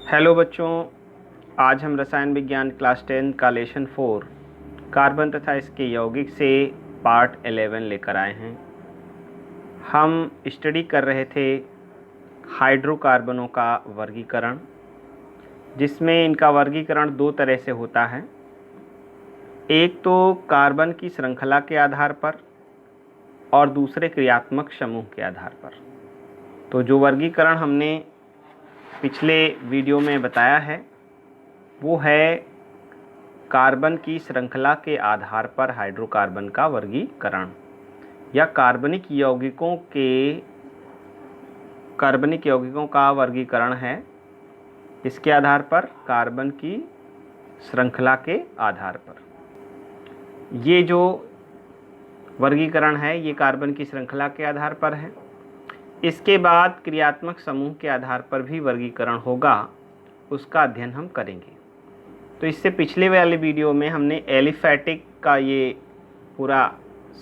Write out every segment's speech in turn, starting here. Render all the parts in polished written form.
Hello बच्चों, आज हम रसायन विज्ञान क्लास 10 का लेसन 4 कार्बन तथा इसके यौगिक से पार्ट 11 लेकर आए हैं। हम स्टडी कर रहे थे हाइड्रोकार्बनों का वर्गीकरण, जिसमें इनका वर्गीकरण दो तरह से होता है। एक तो कार्बन की श्रृंखला के आधार पर और दूसरे क्रियात्मक समूह के आधार पर। तो जो वर्गीकरण हमने पिछले वीडियो में बताया है वो है कार्बन की श्रृंखला के आधार पर हाइड्रोकार्बन का वर्गीकरण, या कार्बनिक यौगिकों का वर्गीकरण है। इसके आधार पर कार्बन की श्रृंखला के आधार पर ये जो वर्गीकरण है ये कार्बन की श्रृंखला के आधार पर है। इसके बाद क्रियात्मक समूह के आधार पर भी वर्गीकरण होगा, उसका अध्ययन हम करेंगे। तो इससे पिछले वाले वीडियो में हमने एलिफैटिक का ये पूरा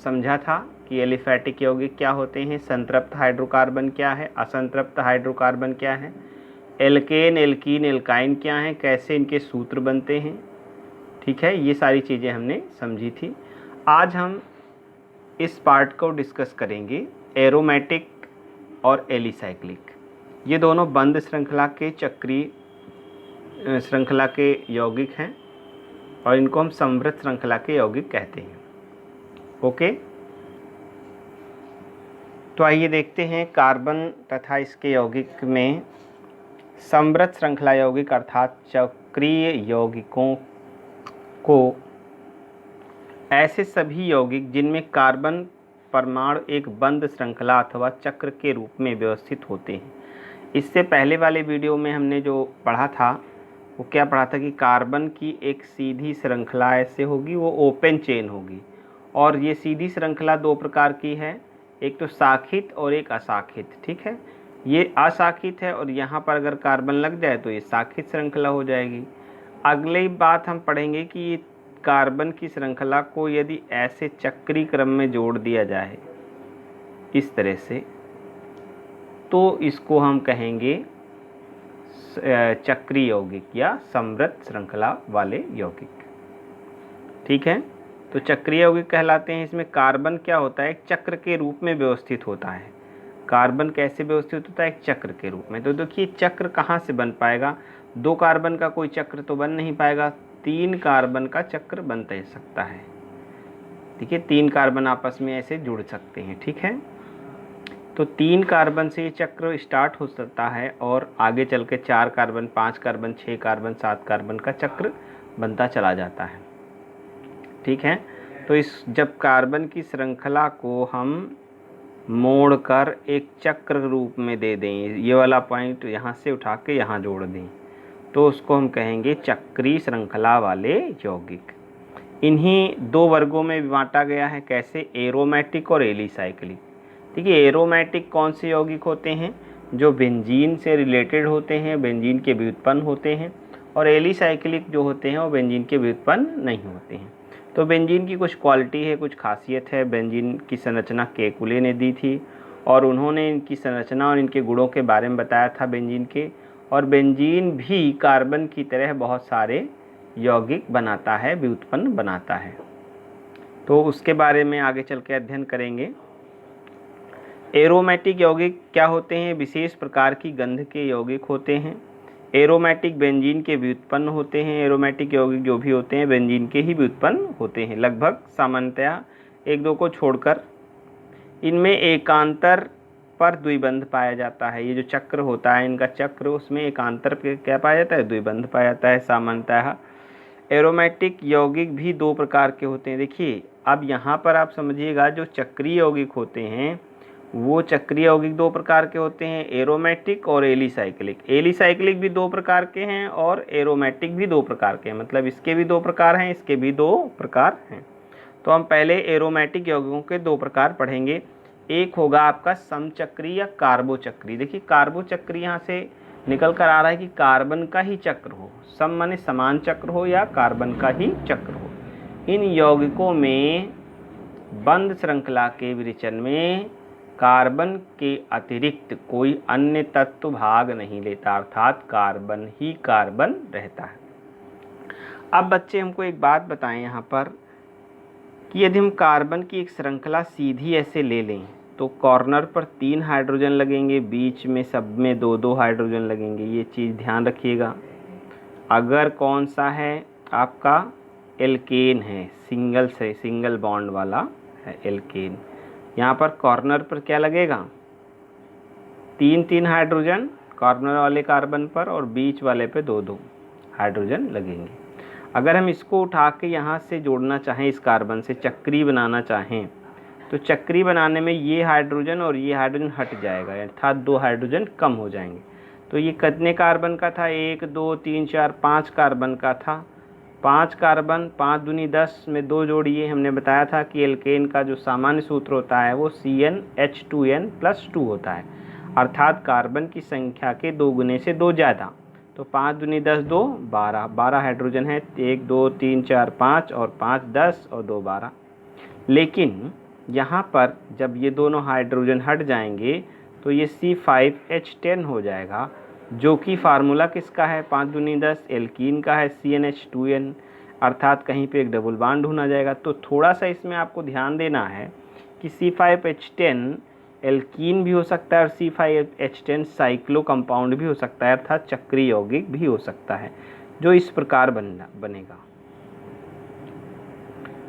समझा था कि एलिफैटिक यौगिक क्या होते हैं, संतृप्त हाइड्रोकार्बन क्या है, असंतृप्त हाइड्रोकार्बन क्या है, एल्केन, एल्कीन, एल्काइन क्या है, कैसे इनके सूत्र बनते हैं। ठीक है, ये सारी चीज़ें हमने समझी थी। आज हम इस पार्ट को डिस्कस करेंगे एरोमेटिक और एलिसाइक्लिक। ये दोनों बंद श्रृंखला के चक्रीय श्रृंखला के यौगिक हैं और इनको हम समवृत्त श्रृंखला के यौगिक कहते हैं। ओके, तो आइए देखते हैं कार्बन तथा इसके यौगिक में समवृत्त श्रृंखला यौगिक अर्थात चक्रीय यौगिकों को ऐसे सभी यौगिक जिनमें कार्बन परमाणु एक बंद श्रृंखला अथवा चक्र के रूप में व्यवस्थित होते हैं। इससे पहले वाले वीडियो में हमने जो पढ़ा था वो क्या पढ़ा था कि कार्बन की एक सीधी श्रृंखला ऐसे होगी, वो ओपन चेन होगी। और ये सीधी श्रृंखला दो प्रकार की है, एक तो शाखित और एक अशाखित। ठीक है, ये अशाखित है और यहाँ पर अगर कार्बन लग जाए तो ये शाखित श्रृंखला हो जाएगी। अगली बात हम पढ़ेंगे कि कार्बन की श्रृंखला को यदि ऐसे चक्रीय क्रम में जोड़ दिया जाए इस तरह से, तो इसको हम कहेंगे चक्रीय यौगिक या समवृत्त श्रृंखला वाले यौगिक। ठीक है, तो चक्रीय यौगिक कहलाते हैं। इसमें कार्बन क्या होता है, एक चक्र के रूप में व्यवस्थित होता है। कार्बन कैसे व्यवस्थित होता है, एक चक्र के रूप में। तो देखिए चक्र कहाँ से बन पाएगा, दो कार्बन का कोई चक्र तो बन नहीं पाएगा, तीन कार्बन का चक्र बन सकता है। ठीक है, तीन कार्बन आपस में ऐसे जुड़ सकते हैं। ठीक है, तो तीन कार्बन से ये चक्र स्टार्ट हो सकता है और आगे चल के 4 कार्बन, 5 कार्बन, 6 कार्बन, 7 कार्बन का चक्र बनता चला जाता है। ठीक है, तो इस जब कार्बन की श्रृंखला को हम मोड़कर एक चक्र रूप में दे दें, ये वाला पॉइंट यहाँ से उठा के यहाँ जोड़ दें, तो उसको हम कहेंगे चक्रीय श्रृंखला वाले यौगिक। इन्हीं दो वर्गों में बांटा गया है। कैसे, एरोमेटिक और एलिसाइक्लिक। देखिए एरोमेटिक कौन से यौगिक होते हैं, जो बेंजीन से रिलेटेड होते हैं, बेंजीन के व्युत्पन्न होते हैं। और एलिसाइक्लिक जो होते हैं वो बेंजीन के व्युत्पन्न नहीं होते हैं। तो बेंजीन की कुछ क्वालिटी है, कुछ खासियत है। बेंजीन की संरचना केकुले ने दी थी और उन्होंने इनकी संरचना और इनके गुणों के बारे में बताया था बेंजीन के। और बेंजीन भी कार्बन की तरह बहुत सारे यौगिक बनाता है, व्युत्पन्न बनाता है। तो उसके बारे में आगे चल के अध्ययन करेंगे। एरोमेटिक यौगिक क्या होते हैं, विशेष प्रकार की गंध के यौगिक होते हैं। एरोमेटिक बेंजीन के व्युत्पन्न होते हैं। एरोमेटिक यौगिक जो भी होते हैं बेंजीन के ही व्युत्पन्न होते हैं, लगभग सामान्यतया एक दो को छोड़कर। इनमें एकांतर पर द्विबंध पाया जाता है। ये जो चक्र होता है इनका चक्र, उसमें एकांतर पे क्या पाया जाता है, द्विबंध पाया जाता है सामान्यतः। एरोमेटिक यौगिक भी दो प्रकार के होते हैं। देखिए अब यहाँ पर आप समझिएगा, जो चक्रीय यौगिक होते हैं वो चक्रीय यौगिक दो प्रकार के होते हैं, एरोमेटिक और एलिसाइक्लिक। एलिसाइक्लिक भी दो प्रकार के हैं और एरोमेटिक भी दो प्रकार के हैं, मतलब इसके भी दो प्रकार हैं, इसके भी दो प्रकार हैं। तो हम पहले एरोमेटिक यौगिकों के दो प्रकार पढ़ेंगे। एक होगा आपका समचक्री या कार्बोचक्री। देखिए कार्बोचक्री यहाँ से निकल कर आ रहा है कि कार्बन का ही चक्र हो, सम माने समान चक्र हो या कार्बन का ही चक्र हो। इन यौगिकों में बंद श्रृंखला के विरेचन में कार्बन के अतिरिक्त कोई अन्य तत्व भाग नहीं लेता, अर्थात कार्बन ही कार्बन रहता है। अब बच्चे हमको एक बात बताएं यहाँ पर कि यदि हम कार्बन की एक श्रृंखला सीधी ऐसे ले लें तो कॉर्नर पर 3 हाइड्रोजन लगेंगे, बीच में सब में 2-2 हाइड्रोजन लगेंगे। ये चीज़ ध्यान रखिएगा। अगर कौन सा है आपका एल्केन है, सिंगल बॉन्ड वाला है एल्केन, यहाँ पर कॉर्नर पर क्या लगेगा, 3-3 हाइड्रोजन कॉर्नर वाले कार्बन पर और बीच वाले पे 2-2 हाइड्रोजन लगेंगे। अगर हम इसको उठा के यहाँ से जोड़ना चाहें, इस कार्बन से चक्री बनाना चाहें, तो चक्री बनाने में ये हाइड्रोजन और ये हाइड्रोजन हट जाएगा, अर्थात 2 हाइड्रोजन कम हो जाएंगे। तो ये कितने कार्बन का था, 1 2 3 4 5 कार्बन का था। 5 कार्बन, 5 दूनी 10 में 2 जोड़िए। हमने बताया था कि एल्केन का जो सामान्य सूत्र होता है वो CnH2n+2 होता है, अर्थात कार्बन की संख्या के 2 गुने से 2 ज़्यादा। तो 5 दूनी 10 2 12 हाइड्रोजन है, 1 2 3 4 5 और 5 10 और 2 12। लेकिन यहाँ पर जब ये दोनों हाइड्रोजन हट जाएंगे तो ये C5H10 हो जाएगा, जो कि फार्मूला किसका है, 5 दूनी 10 एल्कीन का है, CnH2n, अर्थात कहीं पे एक डबल बॉन्ड ढूंढा जाएगा। तो थोड़ा सा इसमें आपको ध्यान देना है कि C5H10 एल्कीन भी हो सकता है और C5H10 साइक्लो कंपाउंड भी हो सकता है, अर्थात चक्रीय यौगिक भी हो सकता है, जो इस प्रकार बनेगा।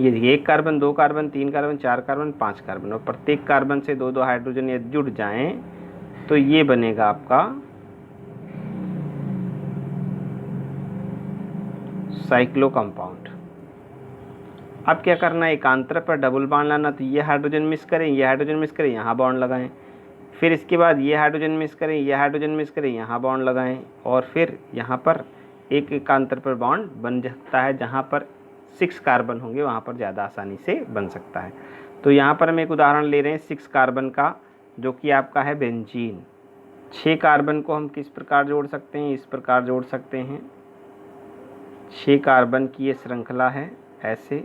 ये 1 carbon, 2 carbon, 3 carbon, 4 carbon, 5 carbon, और प्रत्येक कार्बन से 2-2 हाइड्रोजन यदि जुड़ जाएं तो ये बनेगा आपका साइक्लो कंपाउंड। अब क्या करना है, एकांतर पर डबल बॉन्ड लाना। तो ये हाइड्रोजन मिस करें, ये हाइड्रोजन मिस करें, यहाँ बॉन्ड लगाएं। फिर इसके बाद ये हाइड्रोजन मिस करें, ये हाइड्रोजन मिस करें, यहाँ बॉन्ड लगाएं। और फिर यहाँ पर एक एकांतर पर बॉन्ड बन सकता है, जहाँ पर 6 कार्बन होंगे वहाँ पर ज़्यादा आसानी से बन सकता है। तो यहाँ पर हम एक उदाहरण ले रहे हैं 6 कार्बन का, जो कि आपका है बेंजीन। 6 कार्बन को हम किस प्रकार जोड़ सकते हैं, इस प्रकार जोड़ सकते हैं। 6 कार्बन की ये श्रृंखला है, ऐसे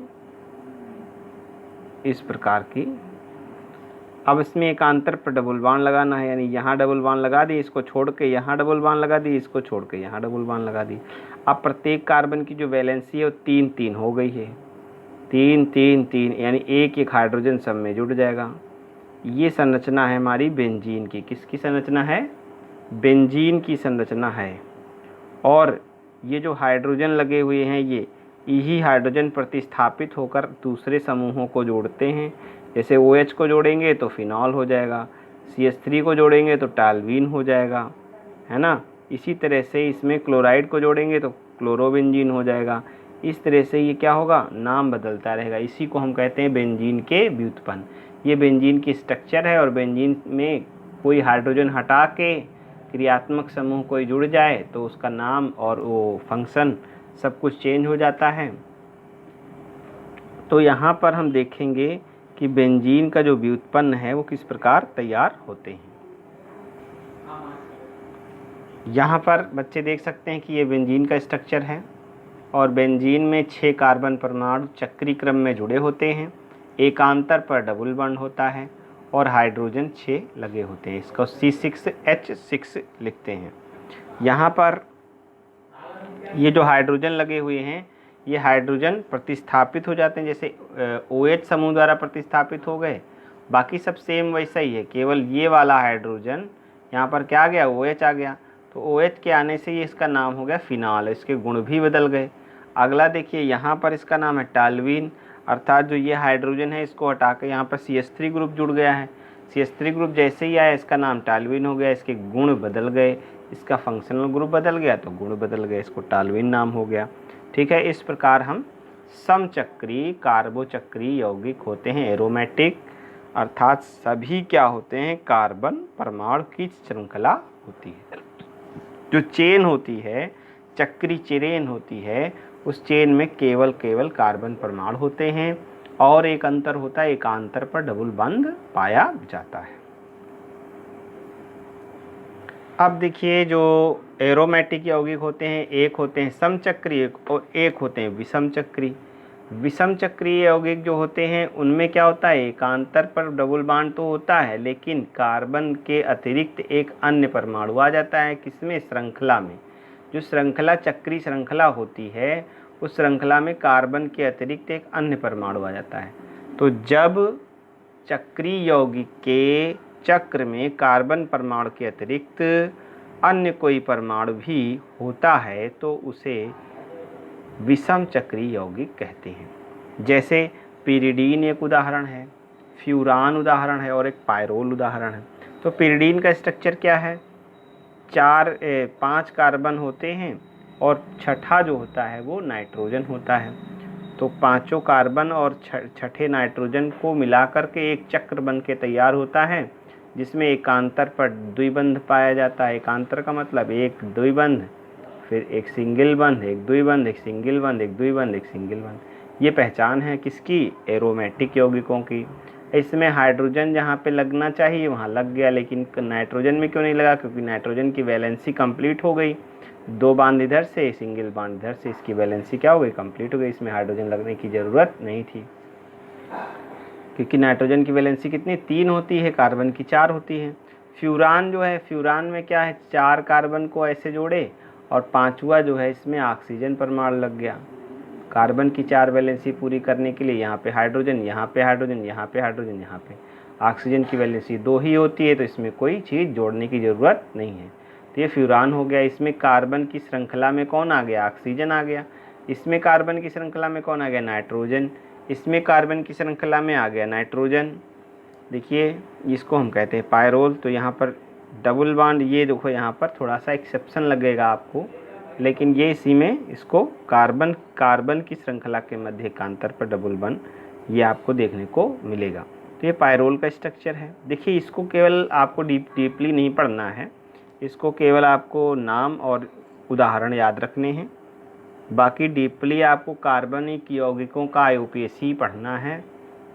इस प्रकार की। अब इसमें एकांतर पर डबल बॉन्ड लगाना है, यानी यहाँ डबल बॉन्ड लगा दी, इसको छोड़ के यहाँ डबल बॉन्ड लगा दी, इसको छोड़ के यहाँ डबल बॉन्ड लगा दी। अब प्रत्येक कार्बन की जो वैलेंसी है वो 3-3 हो गई है, 3-3-3, यानी एक हाइड्रोजन सब में जुड़ जाएगा। ये संरचना है हमारी बेंजीन की। किसकी संरचना है, बेंजीन की संरचना है। और ये जो हाइड्रोजन लगे हुए हैं यही हाइड्रोजन प्रतिस्थापित होकर दूसरे समूहों को जोड़ते हैं। जैसे OH को जोड़ेंगे तो फिनॉल हो जाएगा, CH3 को जोड़ेंगे तो टाल्वीन हो जाएगा, है ना। इसी तरह से इसमें क्लोराइड को जोड़ेंगे तो क्लोरोबेंजीन हो जाएगा। इस तरह से ये क्या होगा, नाम बदलता रहेगा। इसी को हम कहते हैं बेंजीन के व्युत्पन्न। ये बेंजीन की स्ट्रक्चर है, और बेंजीन में कोई हाइड्रोजन हटा के क्रियात्मक समूह कोई जुड़ जाए तो उसका नाम और वो फंक्शन सब कुछ चेंज हो जाता है। तो यहाँ पर हम देखेंगे कि बेंजीन का जो व्युत्पन्न है वो किस प्रकार तैयार होते हैं। यहाँ पर बच्चे देख सकते हैं कि ये बेंजीन का स्ट्रक्चर है, और बेंजीन में 6 कार्बन परमाणु चक्री क्रम में जुड़े होते हैं, एकांतर पर डबल बॉन्ड होता है और हाइड्रोजन 6 लगे होते हैं। इसको C6H6 लिखते हैं। यहाँ पर ये जो हाइड्रोजन लगे हुए हैं ये हाइड्रोजन प्रतिस्थापित हो जाते हैं, जैसे OH समूह द्वारा प्रतिस्थापित हो गए। बाकी सब सेम वैसा ही है, केवल ये वाला हाइड्रोजन यहाँ पर क्या आ गया, OH आ गया। तो OH के आने से ये इसका नाम हो गया फिनॉल, इसके गुण भी बदल गए। अगला देखिए, यहाँ पर इसका नाम है टाल्वीन, अर्थात जो ये हाइड्रोजन है इसको हटा के यहाँ पर CH3 ग्रुप जुड़ गया है। CH3 ग्रुप जैसे ही आया इसका नाम टाल्वीन हो गया, इसके गुण बदल गए, इसका फंक्शनल ग्रुप बदल गया तो गुण बदल गए, इसको टाल्वीन नाम हो गया। ठीक है, इस प्रकार हम समचक्री कार्बोचक्री यौगिक होते हैं, एरोमेटिक, अर्थात सभी क्या होते हैं, कार्बन परमाणु की श्रृंखला होती है। जो चेन होती है, चक्री चेन होती है, उस चेन में केवल कार्बन परमाणु होते हैं, और एक अंतर होता है, एकांतर पर डबल बॉन्ड पाया जाता है। अब देखिए, जो एरोमेटिक यौगिक होते हैं, एक होते हैं समचक्री और एक होते हैं विषम चक्री। विषम चक्रीय यौगिक जो होते हैं उनमें क्या होता है, एकांतर पर डबल बॉन्ड तो होता है, लेकिन कार्बन के अतिरिक्त एक अन्य परमाणु आ जाता है। किसमें, श्रृंखला में। जो श्रृंखला चक्रीय श्रृंखला होती है उस श्रृंखला में कार्बन के अतिरिक्त एक अन्य परमाणु आ जाता है। तो जब चक्रीय यौगिक के चक्र में कार्बन परमाणु के अतिरिक्त अन्य कोई परमाणु भी होता है तो उसे विषम चक्रीय यौगिक कहते हैं। जैसे पिरिडीन एक उदाहरण है, फ्यूरान उदाहरण है और एक पायरोल उदाहरण है। तो पिरिडीन का स्ट्रक्चर क्या है, 5 कार्बन होते हैं और छठा जो होता है वो नाइट्रोजन होता है। तो पांचों कार्बन और छठे नाइट्रोजन को मिलाकर के एक चक्र बन के तैयार होता है, जिसमें एकांतर पर द्विबंध पाया जाता है। एकांतर का मतलब एक द्विबंध, फिर एक सिंगल बंध, एक द्विबंध, एक सिंगल बंध, एक द्विबंध, एक सिंगल बंध। ये पहचान है किसकी, एरोमेटिक यौगिकों की। इसमें हाइड्रोजन जहाँ पे लगना चाहिए वहाँ लग गया, लेकिन नाइट्रोजन में क्यों नहीं लगा, क्योंकि नाइट्रोजन की वैलेंसी कंप्लीट हो गई। 2 बांध इधर से, सिंगल बांध इधर से, इसकी वैलेंसी क्या हो गई, कंप्लीट हो गई। इसमें हाइड्रोजन लगने की ज़रूरत नहीं थी, क्योंकि नाइट्रोजन की वैलेंसी कितनी, 3 होती है, कार्बन की 4 होती है। फ्यूरान जो है, फ्यूरान में क्या है, 4 कार्बन को ऐसे जोड़े और 5वां जो है इसमें ऑक्सीजन परमाणु लग गया। कार्बन की 4 वैलेंसी पूरी करने के लिए यहाँ पे हाइड्रोजन, यहाँ पे हाइड्रोजन, यहाँ पे हाइड्रोजन, यहाँ पे ऑक्सीजन की वैलेंसी 2 ही होती है, तो इसमें कोई चीज़ जोड़ने की ज़रूरत नहीं है। तो ये फ्यूरान हो गया। इसमें कार्बन की श्रृंखला में कौन आ गया, ऑक्सीजन आ गया। इसमें कार्बन की श्रृंखला में कौन आ गया, नाइट्रोजन। इसमें कार्बन की श्रृंखला में आ गया नाइट्रोजन। देखिए इसको हम कहते हैं पायरोल। तो यहाँ पर डबल बॉन्ड, ये देखो यहाँ पर थोड़ा सा एक्सेप्शन लगेगा आपको, लेकिन ये इसी में इसको कार्बन की श्रृंखला के मध्य एकांतर पर डबल बॉन्ड ये आपको देखने को मिलेगा। तो ये पायरोल का स्ट्रक्चर है। देखिए इसको केवल आपको डीपली नहीं पढ़ना है, इसको केवल आपको नाम और उदाहरण याद रखने हैं। बाकी डीपली आपको कार्बनिक यौगिकों का IUPAC पढ़ना है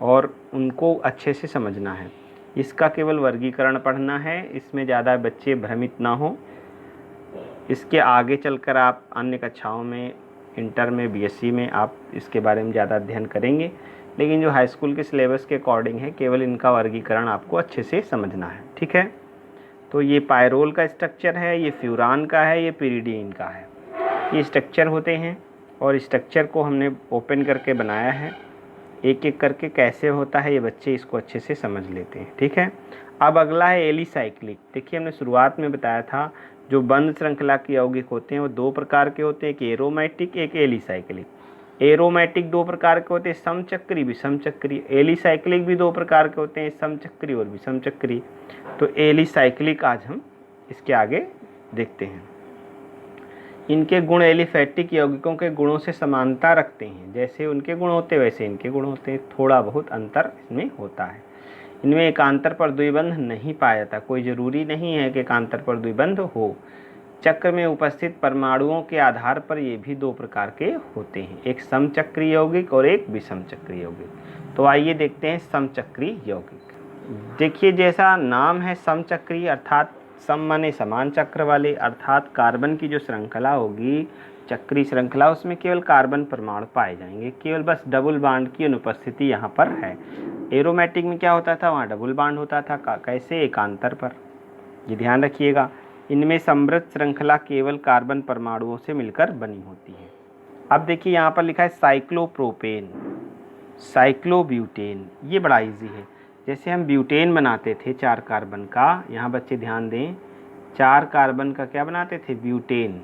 और उनको अच्छे से समझना है। इसका केवल वर्गीकरण पढ़ना है, इसमें ज़्यादा बच्चे भ्रमित ना हो। इसके आगे चलकर आप अन्य कक्षाओं में, इंटर में, BSc में आप इसके बारे में ज़्यादा अध्ययन करेंगे, लेकिन जो हाई स्कूल के सिलेबस के अकॉर्डिंग है केवल इनका वर्गीकरण आपको अच्छे से समझना है। ठीक है, तो ये पायरोल का स्ट्रक्चर है, ये फ्यूरान का है, ये पिरिडीन का है। ये स्ट्रक्चर होते हैं और स्ट्रक्चर को हमने ओपन करके बनाया है। एक एक करके कैसे होता है ये बच्चे इसको अच्छे से समझ लेते हैं। ठीक है, अब अगला है एलिसाइक्लिक। देखिए हमने शुरुआत में बताया था जो बंद श्रृंखला के यौगिक होते हैं वो 2 प्रकार के होते हैं, एक एरोमेटिक, एक एलिसाइक्लिक। एरोमेटिक 2 प्रकार के होते हैं, समचक्री, विषमचक्री। एलिसाइक्लिक भी 2 प्रकार के होते हैं, समचक्री और विषमचक्री। तो एलिसाइक्लिक आज हम इसके आगे देखते हैं। इनके गुण एलिफैटिक यौगिकों के गुणों से समानता रखते हैं, जैसे उनके गुण होते हैं वैसे इनके गुण होते हैं, थोड़ा बहुत अंतर इसमें होता है। इनमें एकांतर पर द्विबंध नहीं पाया जाता, कोई ज़रूरी नहीं है कि एकांतर पर द्विबंध हो। चक्र में उपस्थित परमाणुओं के आधार पर ये भी 2 प्रकार के होते हैं, एक समचक्रीय यौगिक और एक विषमचक्रीय यौगिक। तो आइए देखते हैं समचक्रीय यौगिक। देखिए जैसा नाम है समचक्रीय, अर्थात सम माने समान चक्र वाले, अर्थात कार्बन की जो श्रृंखला होगी, चक्रीय श्रृंखला, उसमें केवल कार्बन परमाणु पाए जाएंगे, केवल बस डबल बॉन्ड की अनुपस्थिति यहाँ पर है। एरोमेटिक में क्या होता था, वहाँ डबल बॉन्ड होता था, कैसे, एकांतर पर। ये ध्यान रखिएगा। इनमें समृद्ध श्रृंखला केवल कार्बन परमाणुओं से मिलकर बनी होती है। अब देखिए यहाँ पर लिखा है साइक्लोप्रोपेन, साइक्लोब्यूटेन। ये बड़ा इजी है। जैसे हम ब्यूटेन बनाते थे 4 कार्बन का, यहाँ बच्चे ध्यान दें, 4 कार्बन का क्या बनाते थे, ब्यूटेन।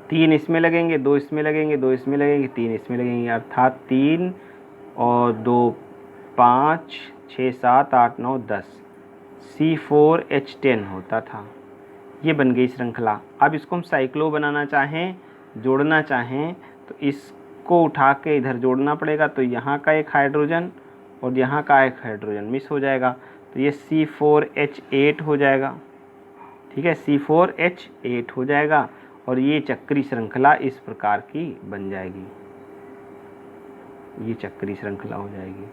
3 इसमें लगेंगे, 2 इसमें लगेंगे, 2 इसमें लगेंगे, 3 इसमें लगेंगे, अर्थात 3 और 2 5, 6 7 8 9 10, C4H10 होता था। ये बन गई श्रृंखला। अब इसको हम साइक्लो बनाना चाहें, जोड़ना चाहें, तो इसको उठा के इधर जोड़ना पड़ेगा। तो यहाँ का एक हाइड्रोजन और यहाँ का एक हाइड्रोजन मिस हो जाएगा, तो ये C4H8 हो जाएगा। ठीक है, C4H8 हो जाएगा और ये चक्रीय श्रृंखला इस प्रकार की बन जाएगी। ये चक्रीय श्रृंखला हो जाएगी।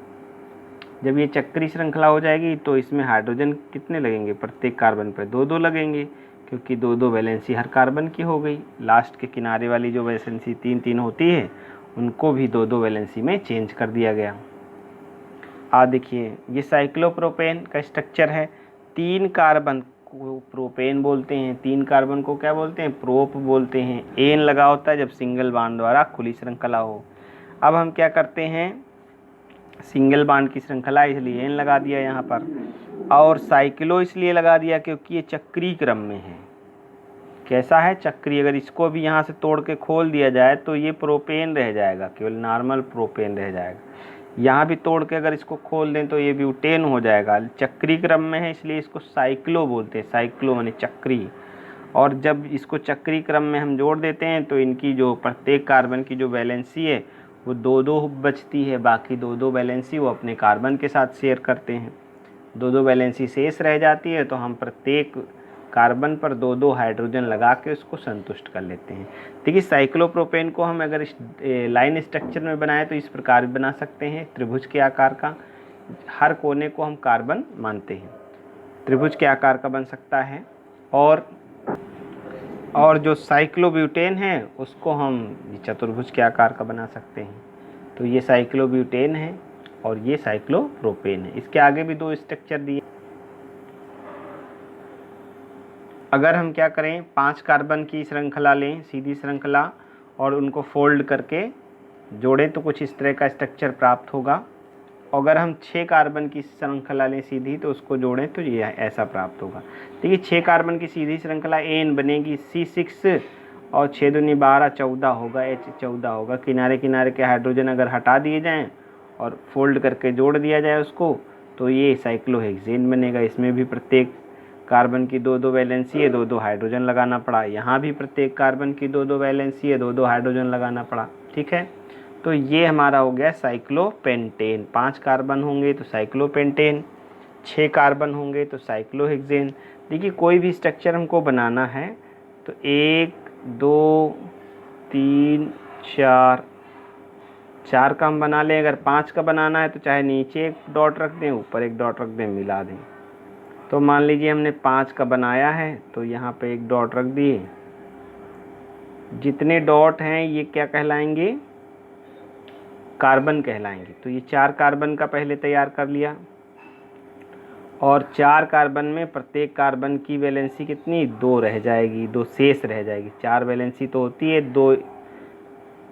जब ये चक्रीय श्रृंखला हो जाएगी तो इसमें हाइड्रोजन कितने लगेंगे, प्रत्येक कार्बन पर 2-2 लगेंगे, क्योंकि 2-2 वैलेंसी हर कार्बन की हो गई। लास्ट के किनारे वाली जो वैलेंसी 3-3 होती है उनको भी 2-2 वैलेंसी में चेंज कर दिया गया। देखिए ये साइक्लोप्रोपेन का स्ट्रक्चर है। 3 कार्बन को प्रोपेन बोलते हैं, 3 कार्बन को क्या बोलते हैं? प्रोप बोलते हैं। एन लगा होता है जब सिंगल बॉन्ड द्वारा खुली श्रृंखला हो। अब हम क्या करते हैं, सिंगल बॉन्ड की श्रृंखला इसलिए एन लगा दिया यहाँ पर, और साइक्लो इसलिए लगा दिया क्योंकि ये चक्रीय क्रम में है। कैसा है? चक्रीय। अगर इसको भी यहाँ से तोड़ के खोल दिया जाए तो ये प्रोपेन रह जाएगा, केवल नॉर्मल प्रोपेन रह जाएगा। यहाँ भी तोड़ के अगर इसको खोल दें तो ये ब्यूटेन हो जाएगा। चक्रीय क्रम में है इसलिए इसको साइक्लो बोलते हैं। साइक्लो माने चक्रीय। और जब इसको चक्रीय क्रम में हम जोड़ देते हैं तो इनकी जो प्रत्येक कार्बन की जो वैलेंसी है वो 2-2 बचती है। बाकी 2-2 वैलेंसी वो अपने कार्बन के साथ शेयर करते हैं। 2-2 वैलेंसी शेष रह जाती है तो हम प्रत्येक कार्बन पर 2-2 हाइड्रोजन लगा के उसको संतुष्ट कर लेते हैं। देखिए साइक्लोप्रोपेन को हम अगर लाइन स्ट्रक्चर में बनाए तो इस प्रकार भी बना सकते हैं, त्रिभुज के आकार का। हर कोने को हम कार्बन मानते हैं, त्रिभुज के आकार का बन सकता है। और जो साइक्लोब्यूटेन है उसको हम चतुर्भुज के आकार का बना सकते हैं। तो ये साइक्लोब्यूटेन है और ये साइक्लोप्रोपेन है। इसके आगे भी 2 स्ट्रक्चर दिए। अगर हम क्या करें, 5 कार्बन की श्रृंखला लें, सीधी श्रृंखला, और उनको फोल्ड करके जोड़ें तो कुछ इस तरह का स्ट्रक्चर प्राप्त होगा। अगर हम 6 कार्बन की श्रृंखला लें सीधी तो उसको जोड़ें तो ये ऐसा प्राप्त होगा। देखिए 6 कार्बन की सीधी श्रृंखला एन बनेगी C6 और 6 दूनी 12 14 होगा, H14 होगा। किनारे किनारे के हाइड्रोजन अगर हटा दिए जाएं और फोल्ड करके जोड़ दिया जाए उसको तो ये साइक्लोहेक्सेन बनेगा। इसमें भी प्रत्येक कार्बन की 2-2 वैलेंसी है, 2-2 हाइड्रोजन लगाना पड़ा। यहाँ भी प्रत्येक कार्बन की 2-2 वैलेंसी है, 2-2 हाइड्रोजन लगाना पड़ा। ठीक है, तो ये हमारा हो गया साइक्लोपेंटेन। 5 कार्बन होंगे तो साइक्लोपेंटेन, 6 कार्बन होंगे तो साइक्लोहेक्सेन। देखिए कोई भी स्ट्रक्चर हमको बनाना है तो 1 2 3 4 का हम बना लें। अगर 5 का बनाना है तो चाहे नीचे एक डॉट रख दें, ऊपर एक डॉट रख दें, मिला दें। तो मान लीजिए हमने 5 का बनाया है तो यहाँ पे एक डॉट रख दिए। जितने डॉट हैं ये क्या कहलाएंगे? कार्बन कहलाएंगे। तो ये 4 कार्बन का पहले तैयार कर लिया, और 4 कार्बन में प्रत्येक कार्बन की वैलेंसी कितनी? 2 रह जाएगी, 2 शेष रह जाएगी। 4 वैलेंसी तो होती है, 2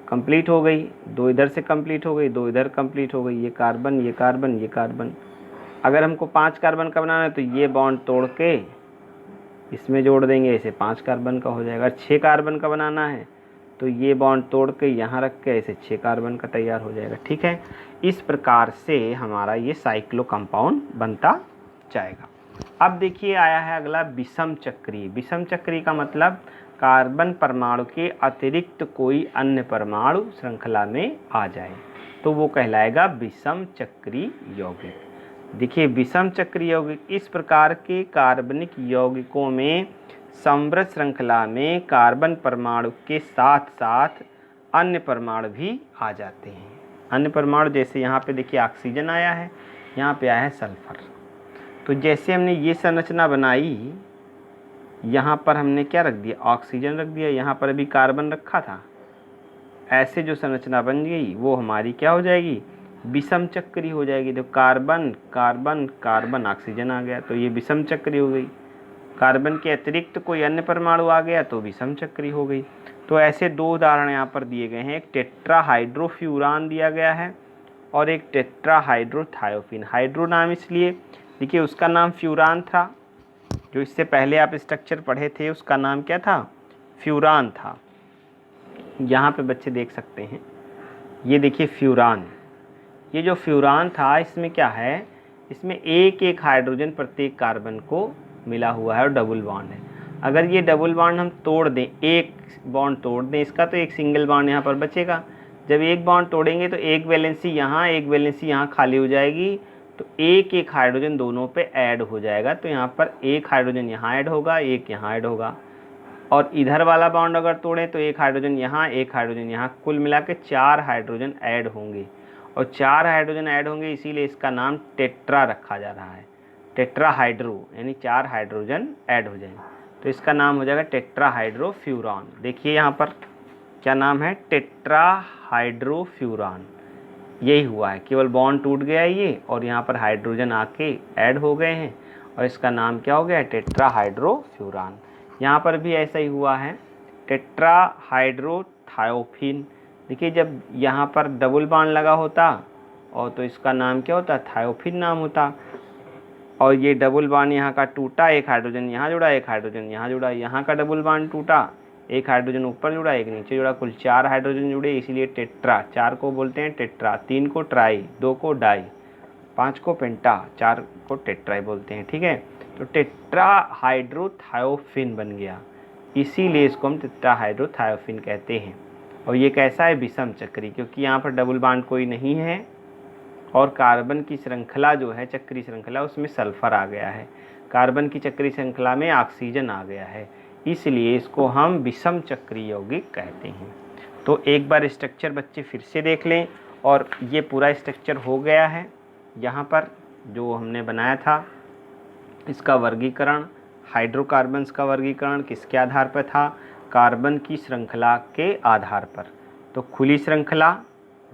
कंप्लीट हो गई, 2 इधर से कंप्लीट हो गई, 2 इधर कंप्लीट हो गई। ये कार्बन, ये कार्बन, ये कार्बन। अगर हमको 5 कार्बन का बनाना है तो ये बॉन्ड तोड़ के इसमें जोड़ देंगे, ऐसे 5 कार्बन का हो जाएगा। 6 कार्बन का बनाना है तो ये बॉन्ड तोड़ के यहाँ रख के ऐसे 6 कार्बन का तैयार हो जाएगा। ठीक है, इस प्रकार से हमारा ये साइक्लो कंपाउंड बनता जाएगा। अब देखिए आया है अगला विषम चक्रीय। विषम चक्रीय का मतलब कार्बन परमाणु के अतिरिक्त कोई अन्य परमाणु श्रृंखला में आ जाए तो वो कहलाएगा विषम चक्रीय यौगिक। देखिए विषम चक्रीय यौगिक इस प्रकार के कार्बनिक यौगिकों में समृद्ध श्रृंखला में कार्बन परमाणु के साथ साथ अन्य परमाणु भी आ जाते हैं। अन्य परमाणु जैसे यहाँ पे देखिए ऑक्सीजन आया है, यहाँ पे आया है सल्फर। तो जैसे हमने ये संरचना बनाई, यहाँ पर हमने क्या रख दिया? ऑक्सीजन रख दिया, यहाँ पर अभी कार्बन रखा था। ऐसे जो संरचना बन गई वो हमारी क्या हो जाएगी? विषम चक्रीय हो जाएगी। तो कार्बन कार्बन कार्बन ऑक्सीजन आ गया तो ये विषम चक्रीय हो गई। कार्बन के अतिरिक्त कोई अन्य परमाणु आ गया तो विषम चक्रीय हो गई। तो ऐसे 2 उदाहरण यहाँ पर दिए गए हैं। एक टेट्राहाइड्रोफ्यूरान दिया गया है और एक टेट्राहाइड्रोथायोफिन। हाइड्रो नाम इसलिए, देखिए उसका नाम फ्यूरान था, जो इससे पहले आप स्ट्रक्चर पढ़े थे उसका नाम क्या था? फ्यूरान था। यहाँ पे बच्चे देख सकते हैं, ये देखिए फ्यूरान। ये जो फ्यूरान था इसमें क्या है? इसमें एक एक हाइड्रोजन प्रत्येक कार्बन को मिला हुआ है और डबल बॉन्ड है। अगर ये डबल बॉन्ड हम तोड़ दें, एक बॉन्ड तोड़ दें इसका, तो एक सिंगल बॉन्ड यहाँ पर बचेगा। जब एक बॉन्ड तोड़ेंगे तो एक वैलेंसी यहाँ, एक वैलेंसी यहाँ खाली हो जाएगी, तो एक एक हाइड्रोजन दोनों पे ऐड हो जाएगा। तो यहाँ पर एक हाइड्रोजन यहाँ ऐड होगा, एक यहाँ ऐड होगा। और इधर वाला बॉन्ड अगर तोड़ें तो एक हाइड्रोजन यहाँ, एक हाइड्रोजन यहाँ, कुल मिला के 4 हाइड्रोजन ऐड होंगे। और 4 हाइड्रोजन ऐड होंगे इसीलिए इसका नाम टेट्रा रखा जा रहा है। टेट्राहाइड्रो यानी 4 हाइड्रोजन ऐड हो जाएंगे तो इसका नाम हो जाएगा टेट्राहाइड्रोफ्यूरान। देखिए यहाँ पर क्या नाम है? टेट्राहाइड्रोफ्यूरान। यही हुआ है, केवल बॉन्ड टूट गया है ये और यहाँ पर हाइड्रोजन आके ऐड हो गए हैं और इसका नाम क्या हो गया? टेट्राहाइड्रोफ्यूरान। यहाँ पर भी ऐसा ही हुआ है, टेट्राहाइड्रोथायोफिन। देखिए जब यहाँ पर डबल बॉन्ड लगा होता और तो इसका नाम क्या होता? थायोफिन नाम होता। और ये डबल बॉन्ड यहाँ का टूटा, एक हाइड्रोजन यहाँ जुड़ा, एक हाइड्रोजन यहाँ जुड़ा, यहाँ का डबल बॉन्ड टूटा, एक हाइड्रोजन ऊपर जुड़ा, एक नीचे जुड़ा, कुल 4 हाइड्रोजन जुड़े, इसीलिए टेट्रा। 4 को बोलते हैं टेट्रा, 3 को ट्राई, 2 को डाई, 5 को पेंटा, 4 को टेट्राई बोलते हैं। ठीक है, तो टेट्राहाइड्रोथायोफिन बन गया, इसीलिए इसको हम टेट्राहाइड्रोथायोफिन कहते हैं। और ये कैसा है? विषम चक्री, क्योंकि यहाँ पर डबल बॉन्ड कोई नहीं है और कार्बन की श्रृंखला जो है, चक्री श्रृंखला, उसमें सल्फर आ गया है। कार्बन की चक्री श्रृंखला में ऑक्सीजन आ गया है, इसलिए इसको हम विषम चक्रीय यौगिक कहते हैं। तो एक बार स्ट्रक्चर बच्चे फिर से देख लें, और ये पूरा स्ट्रक्चर हो गया है। यहाँ पर जो हमने बनाया था, इसका वर्गीकरण, हाइड्रोकार्बन्स का वर्गीकरण किसके आधार पर था? कार्बन की श्रृंखला के आधार पर। तो खुली श्रृंखला,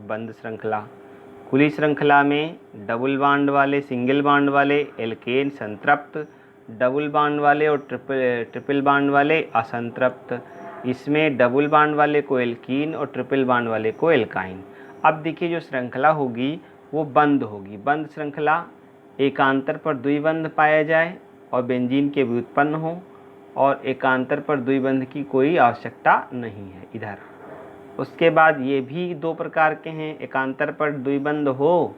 बंद श्रृंखला। खुली श्रृंखला में डबल बॉन्ड वाले, सिंगल बॉन्ड वाले एल्केन संतृप्त, डबल बॉन्ड वाले और ट्रिपल बॉन्ड वाले असंतृप्त। इसमें डबल बॉन्ड वाले को एल्कीन और ट्रिपल बॉन्ड वाले को एल्काइन। अब देखिए जो श्रृंखला होगी वो बंद होगी। बंद श्रृंखला, एकांतर पर द्विबंध पाया जाए और बेंजीन के व्युत्पन्न हो, और एकांतर पर द्विबंध की कोई आवश्यकता नहीं है इधर। उसके बाद ये भी 2 प्रकार के हैं, एकांतर पर द्विबंध हो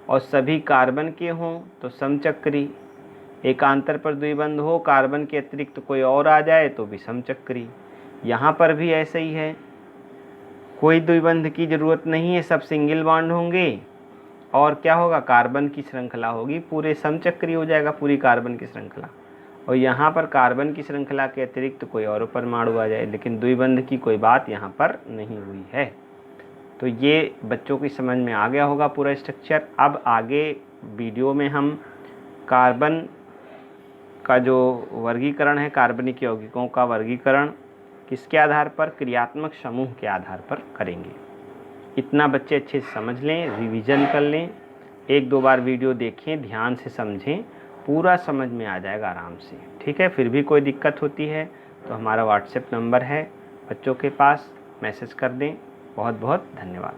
और सभी कार्बन के हों तो समचक्री, एकांतर पर द्विबंध हो, कार्बन के अतिरिक्त कोई और आ जाए तो विषम चक्री। यहाँ पर भी ऐसा ही है, कोई द्विबंध की ज़रूरत नहीं है, सब सिंगल बॉन्ड होंगे और क्या होगा? कार्बन की श्रृंखला होगी, पूरे समचक्री हो जाएगा पूरी कार्बन की श्रृंखला। और यहाँ पर कार्बन की श्रृंखला के अतिरिक्त कोई और परमाणु आ जाए, लेकिन द्विबंध की कोई बात यहाँ पर नहीं हुई है। तो ये बच्चों की समझ में आ गया होगा पूरा स्ट्रक्चर। अब आगे वीडियो में हम कार्बन का जो वर्गीकरण है, कार्बनिक यौगिकों का वर्गीकरण किसके आधार पर? क्रियात्मक समूह के आधार पर करेंगे। इतना बच्चे अच्छे से समझ लें, रिवीजन कर लें, 1-2 बार वीडियो देखें, ध्यान से समझें, पूरा समझ में आ जाएगा आराम से। ठीक है, फिर भी कोई दिक्कत होती है तो हमारा व्हाट्सएप नंबर है बच्चों के पास, मैसेज कर दें। बहुत बहुत धन्यवाद।